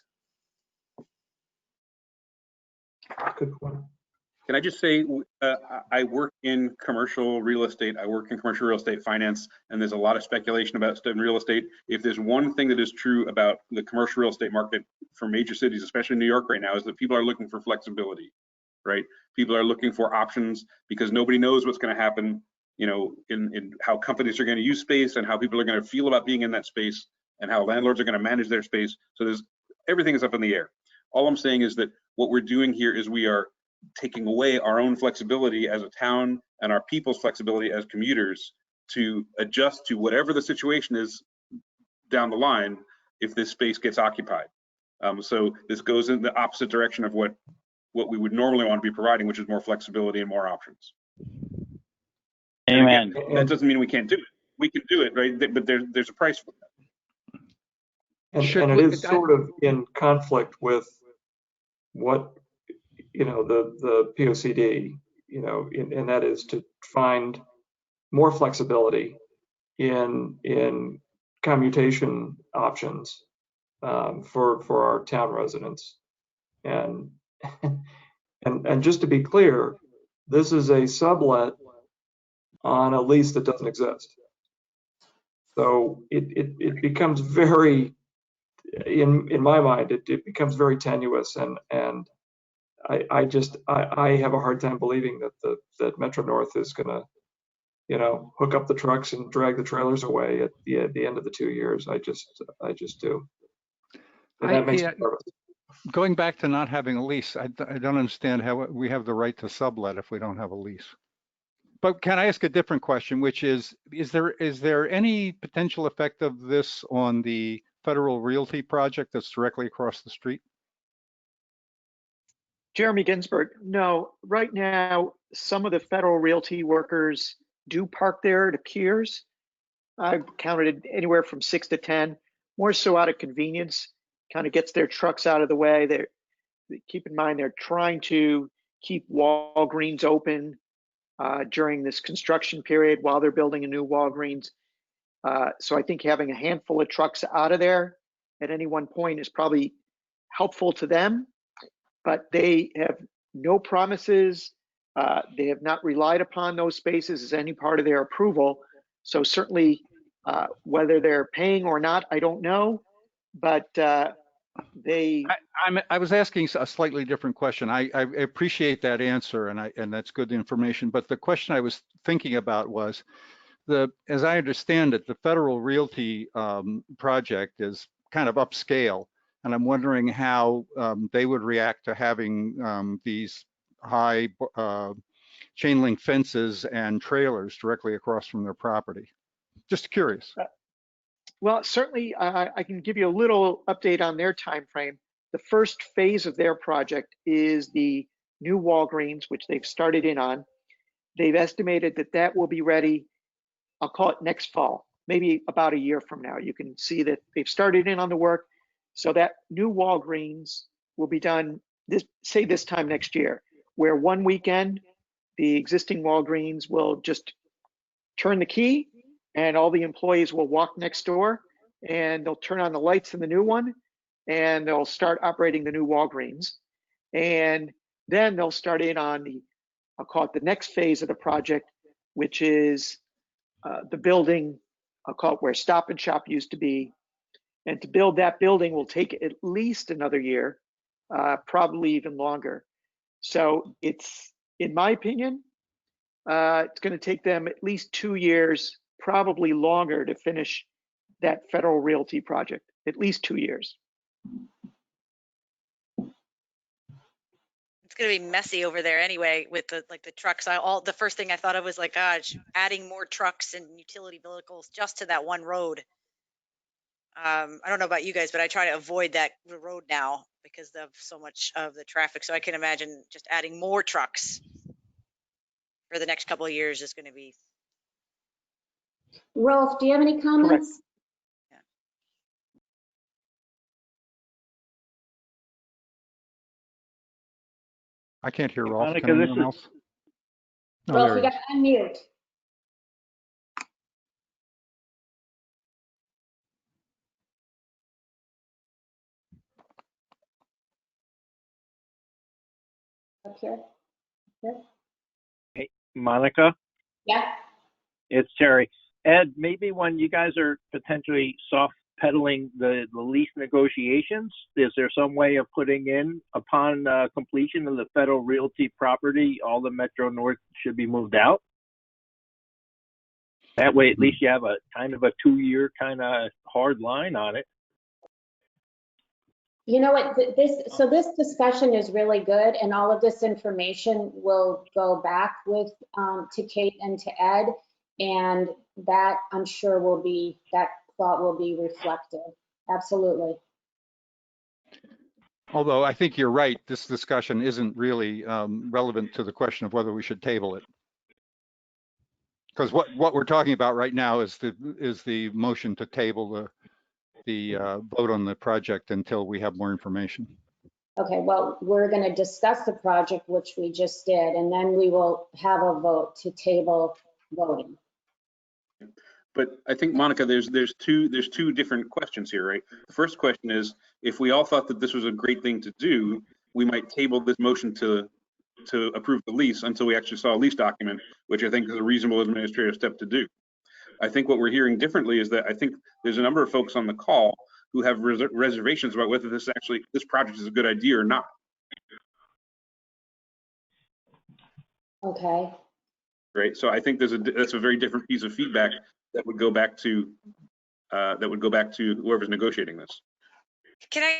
Good point. Can I just say, I work in commercial real estate. I work in commercial real estate finance, and there's a lot of speculation about stuff in real estate. If there's one thing that is true about the commercial real estate market for major cities, especially New York right now, is that people are looking for flexibility, right? People are looking for options because nobody knows what's going to happen, in how companies are going to use space and how people are going to feel about being in that space and how landlords are going to manage their space. So everything is up in the air. All I'm saying is that what we're doing here is we are taking away our own flexibility as a town and our people's flexibility as commuters to adjust to whatever the situation is down the line if this space gets occupied. So this goes in the opposite direction of what we would normally want to be providing, which is more flexibility and more options. Amen. Again, that doesn't mean we can't do it. We can do it, right? But there's a price for that. And it is sort of in conflict with what the POCD, and that is to find more flexibility in commutation options for our town residents. And just to be clear, this is a sublet on a lease that doesn't exist. So it becomes very, in my mind, it becomes very tenuous, and I have a hard time believing that Metro North is going to, hook up the trucks and drag the trailers away at the end of the 2 years. I just do. And that makes me nervous. Going back to not having a lease, I don't understand how we have the right to sublet if we don't have a lease. But can I ask a different question, which is there any potential effect of this on the Federal Realty project that's directly across the street? Jeremy Ginsburg, no, right now, some of the Federal Realty workers do park there, it appears. I've counted anywhere from 6 to 10, more so out of convenience, kind of gets their trucks out of the way. Keep in mind, they're trying to keep Walgreens open during this construction period while they're building a new Walgreens. So I think having a handful of trucks out of there at any one point is probably helpful to them, but they have no promises. They have not relied upon those spaces as any part of their approval. So certainly whether they're paying or not, I don't know, but I was asking a slightly different question. I appreciate that answer, and that's good information. But the question I was thinking about was as I understand it, the Federal Realty project is kind of upscale, and I'm wondering how they would react to having these high chain link fences and trailers directly across from their property. Just curious. Well, certainly I can give you a little update on their time frame. The first phase of their project is the new Walgreens, which they've started in on. They've estimated that will be ready, I'll call it next fall, maybe about a year from now. You can see that they've started in on the work. So that new Walgreens will be done this time next year, where one weekend, the existing Walgreens will just turn the key and all the employees will walk next door and they'll turn on the lights in the new one and they'll start operating the new Walgreens. And then they'll start in on I'll call it the next phase of the project, which is the building, I'll call it where Stop and Shop used to be. And to build that building will take at least another year, probably even longer. So it's, in my opinion, it's going to take them at least 2 years, probably longer, to finish that Federal Realty project, at least 2 years. It's going to be messy over there anyway with the trucks. The first thing I thought of was like, gosh, adding more trucks and utility vehicles just to that one road. I don't know about you guys, but I try to avoid the road now because of so much of the traffic. So I can imagine just adding more trucks for the next couple of years is going to be. Rolf, do you have any comments? Yeah. I can't hear Rolf. Monica, Can this anyone is else? No, Rolf, there you he got is. to unmute. Up here. Here. hey, Monica. Yeah. It's Terry. Ed, maybe when you guys are potentially soft pedaling the lease negotiations, is there some way of putting in upon completion of the Federal Realty property, all the Metro North should be moved out? That way, at least you have a kind of a 2-year kind of hard line on it. You know what, this discussion is really good, and all of this information will go back with, to Kate and to Ed, and that I'm sure that thought will be reflected. Absolutely. Although I think you're right, this discussion isn't really relevant to the question of whether we should table it. Because what we're talking about right now is the motion to table the vote on the project until we have more information. Okay, well, we're going to discuss the project, which we just did, and then we will have a vote to table voting. But I think, Monica, there's two different questions here, right? The first question is, if we all thought that this was a great thing to do, we might table this motion to approve the lease until we actually saw a lease document, which I think is a reasonable administrative step to do. I think what we're hearing differently is that I think there's a number of folks on the call who have reservations about whether this project is a good idea or not. Okay. Right. So I think that's a very different piece of feedback that would go back to whoever's negotiating this. Can I?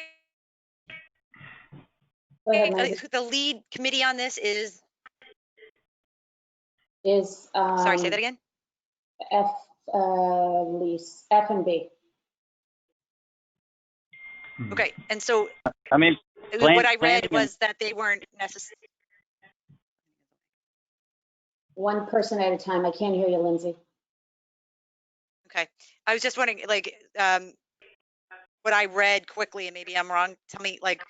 Go ahead, Maggie. The lead committee on this is. Sorry, say that again. Lease F&B. Okay, and so I mean, what I read was that they weren't necessarily. One person at a time. I can't hear you, Lindsay. Okay, I was just wondering, like, what I read quickly, and maybe I'm wrong. Tell me, like,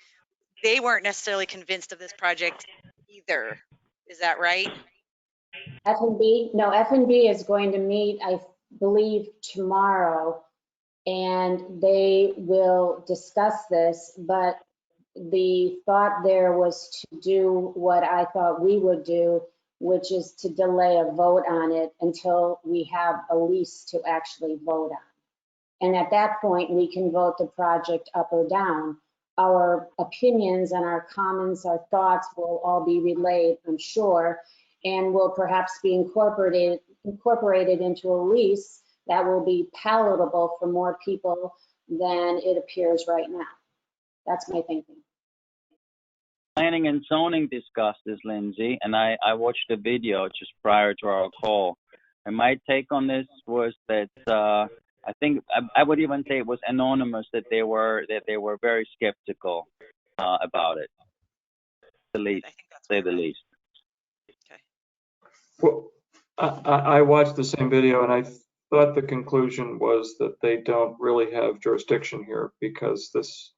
they weren't necessarily convinced of this project either. Is that right? F&B? No, F&B is going to meet, I believe, tomorrow, and they will discuss this, but the thought there was to do what I thought we would do, which is to delay a vote on it until we have a lease to actually vote on. And at that point, we can vote the project up or down. Our opinions and our comments, our thoughts will all be relayed, I'm sure, and will perhaps be incorporated into a lease that will be palatable for more people than it appears right now. That's my thinking. Planning and zoning discussed this, Lindsay, and I watched the video just prior to our call. And my take on this was that I think I would even say it was anonymous that they were very skeptical about it. The least, say the least. Okay. Well, I watched the same video and I thought the conclusion was that they don't really have jurisdiction here because this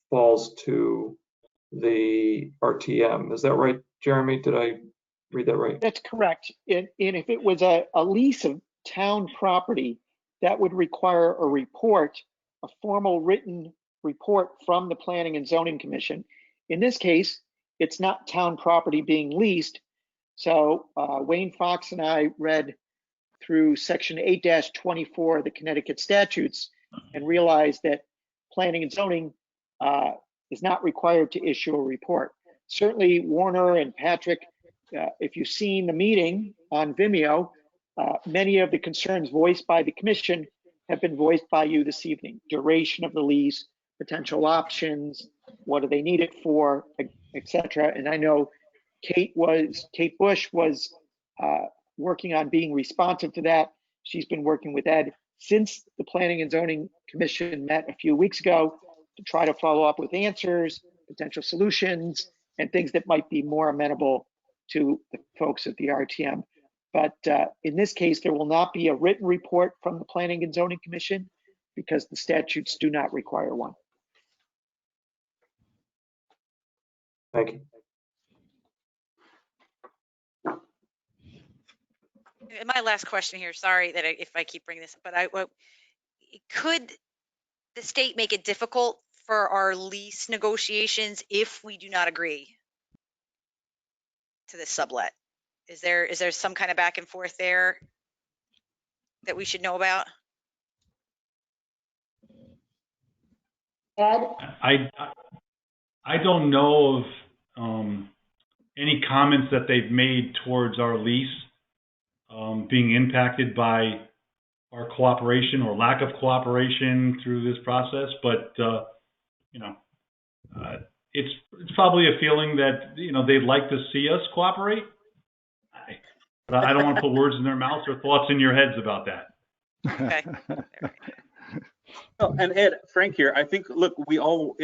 falls to the RTM. Is that right, Jeremy? Did I read that right? That's correct. And if it was a lease of town property, that would require a report, a formal written report from the Planning and Zoning Commission. In this case, it's not town property being leased. So Wayne Fox and I read through section 8-24 of the Connecticut statutes and realized that planning and zoning is not required to issue a report. Certainly Warner and Patrick, if you've seen the meeting on Vimeo, many of the concerns voiced by the commission have been voiced by you this evening. Duration of the lease, potential options, what do they need it for, etc. And I know Kate Bush was working on being responsive to that. She's been working with Ed since the Planning and Zoning Commission met a few weeks ago to try to follow up with answers, potential solutions, and things that might be more amenable to the folks at the RTM. But in this case, there will not be a written report from the Planning and Zoning Commission because the statutes do not require one. Thank you. my last question here, sorry that if I keep bringing this up, but could the state make it difficult for our lease negotiations if we do not agree to this sublet? Is there some kind of back and forth there that we should know about? Ed? I don't know of any comments that they've made towards our lease being impacted by our cooperation or lack of cooperation through this process, but you know, it's probably a feeling that they'd like to see us cooperate. But I don't want to put words in their mouths or thoughts in your heads about that. Okay. Well, and Ed, Frank here. I think, look, we all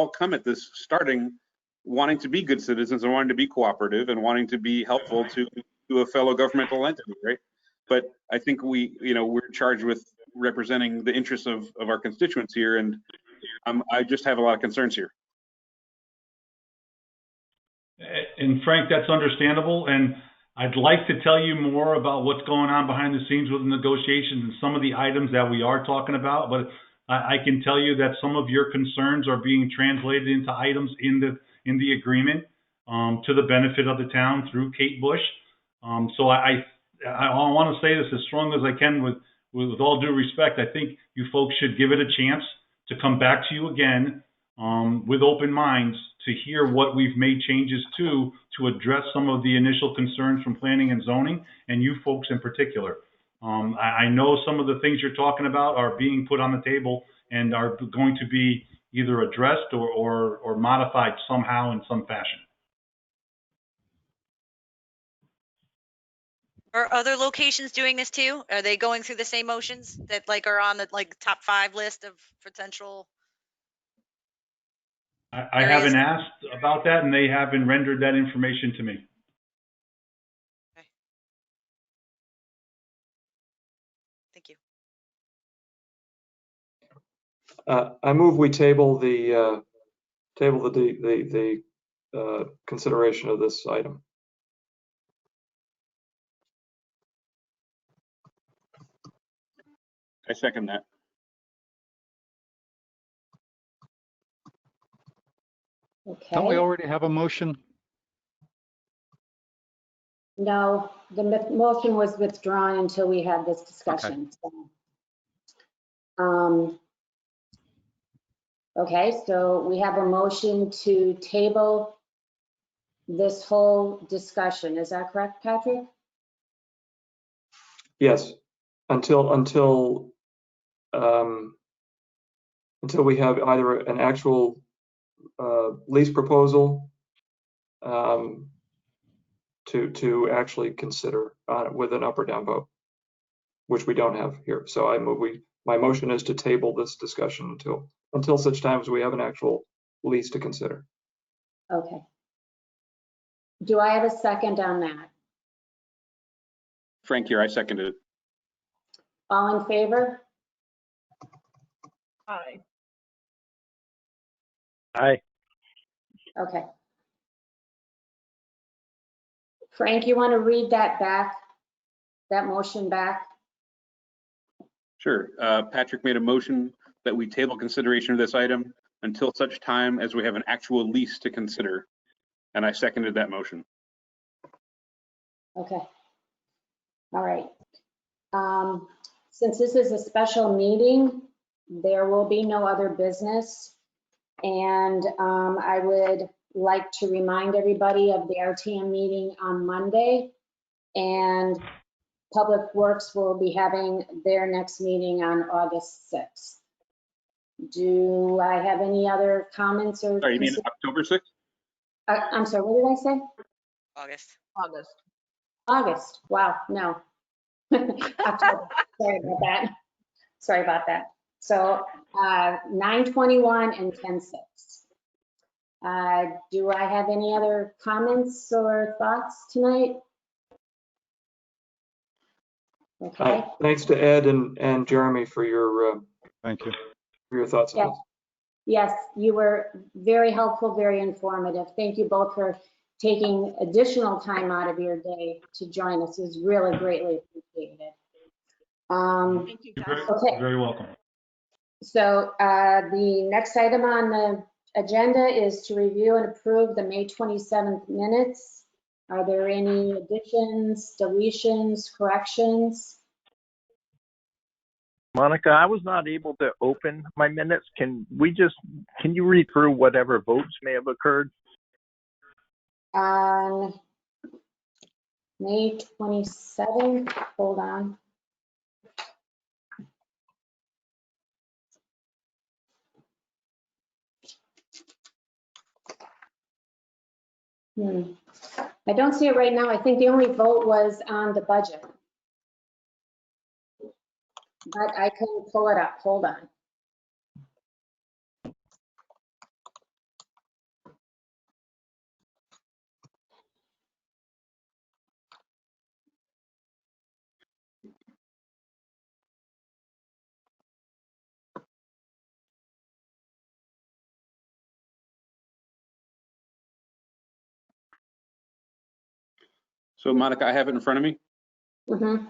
come at this starting wanting to be good citizens and wanting to be cooperative and wanting to be helpful to a fellow governmental entity, right? But I think we're charged with representing the interests of our constituents here, and I just have a lot of concerns here. And Frank, that's understandable. And I'd like to tell you more about what's going on behind the scenes with the negotiations and some of the items that we are talking about. But I can tell you that some of your concerns are being translated into items in the agreement to the benefit of the town through Kate Bush. So I want to say this as strong as I can with all due respect. I think you folks should give it a chance to come back to you again with open minds to hear what we've made changes to address some of the initial concerns from planning and zoning and you folks in particular. I know some of the things you're talking about are being put on the table and are going to be either addressed or modified somehow in some fashion. Are other locations doing this too? Are they going through the same motions that are on the top 5 list of potential? I haven't asked about that, and they haven't rendered that information to me. Okay. Thank you. I move we table the consideration of this item. I second that. Okay. Don't we already have a motion? No, the motion was withdrawn until we had this discussion. So, okay, so we have a motion to table this whole discussion. Is that correct, Patrick? Yes, until we have either an actual lease proposal to actually consider with an up or down vote, which we don't have here. So I move my motion is to table this discussion until such time as we have an actual lease to consider. Okay. Do I have a second on that? Frank here, I seconded it. All in favor? Aye. Aye. Okay. Frank, you want to read that back, that motion back? Sure. Patrick made a motion that we table consideration of this item until such time as we have an actual lease to consider. And I seconded that motion. Okay. All right. Since this is a special meeting, there will be no other business. And I would like to remind everybody of the RTM meeting on Monday. And Public Works will be having their next meeting on August 6th. Do I have any other comments or? Sorry, you mean October 6th? I'm sorry, what did I say? August. August, wow, no. October, sorry about that. So 9/21 and 10/6. Do I have any other comments or thoughts tonight? Okay. Thanks to Ed and Jeremy for your Thank you. for your thoughts on Yes. this. Yes, you were very helpful, very informative. Thank you both for taking additional time out of your day to join us. It was really greatly appreciated. Thank you, You're guys. very, Okay. very welcome. So the next item on the agenda is to review and approve the May 27th minutes. Are there any additions, deletions, corrections? Monica, I was not able to open my minutes. Can you read through whatever votes may have occurred? On May 27th, hold on. I don't see it right now. I think the only vote was on the budget. But I can pull it up. Hold on. So Monica, I have it in front of me. Mm-hmm.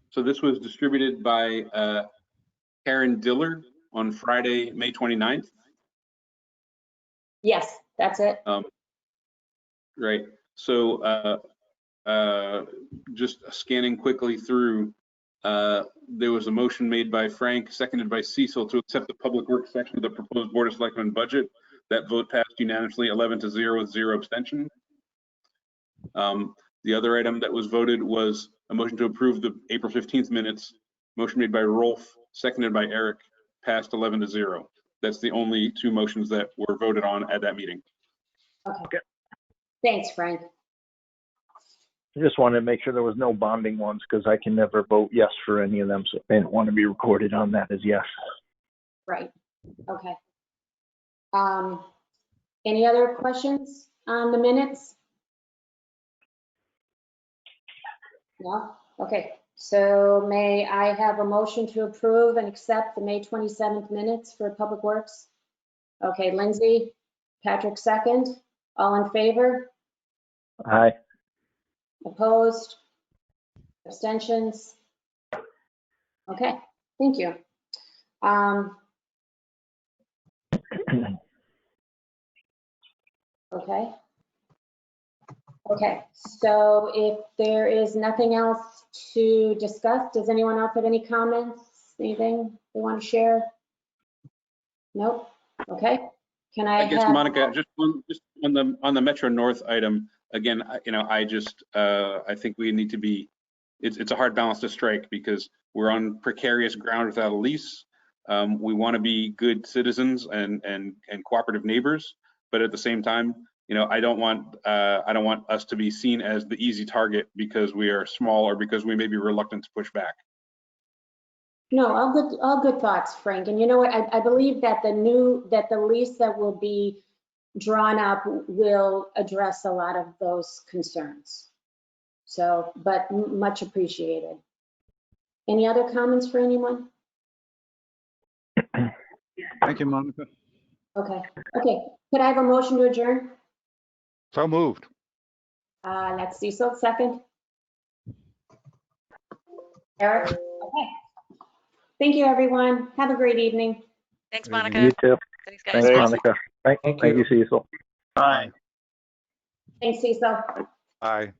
So this was distributed by Karen Dillard on Friday, May 29th. Yes, that's it. Right. So just scanning quickly through, there was a motion made by Frank, seconded by Cecil, to accept the public works section of the proposed Board of Selectmen budget. That vote passed unanimously 11-0 with 0 abstention. The other item that was voted was a motion to approve the April 15th minutes. Motion made by Rolf, seconded by Eric, passed 11-0. That's the only 2 motions that were voted on at that meeting. Okay. Thanks, Frank. I just wanted to make sure there was no bonding ones because I can never vote yes for any of them. So I didn't want to be recorded on that as yes. Right. Okay. Any other questions on the minutes? No? Okay. So may I have a motion to approve and accept the May 27th minutes for Public Works? Okay, Lindsay, Patrick second. All in favor? Aye. Opposed? Abstentions? Okay, thank you. Okay. Okay, so if there is nothing else to discuss, does anyone else have any comments? Anything they want to share? Nope. Okay. Can I I guess, have? Monica, just on the Metro North item, again, I think we need to be, it's a hard balance to strike because we're on precarious ground without a lease. We want to be good citizens and cooperative neighbors, but at the same time, I don't want us to be seen as the easy target because we are small or because we may be reluctant to push back. No, all good thoughts, Frank. And you know what? I believe that the lease that will be drawn up will address a lot of those concerns. So, but much appreciated. Any other comments for anyone? Thank you, Monica. Okay. Okay. Could I have a motion to adjourn? So moved. Let's see. So second. Eric. Okay. Thank you, everyone. Have a great evening. Thanks, Good Monica. You too. Thanks, guys. Thanks, Monica. Thank Thank you, you. Cecil. Aye. Thanks, Cecil. Aye.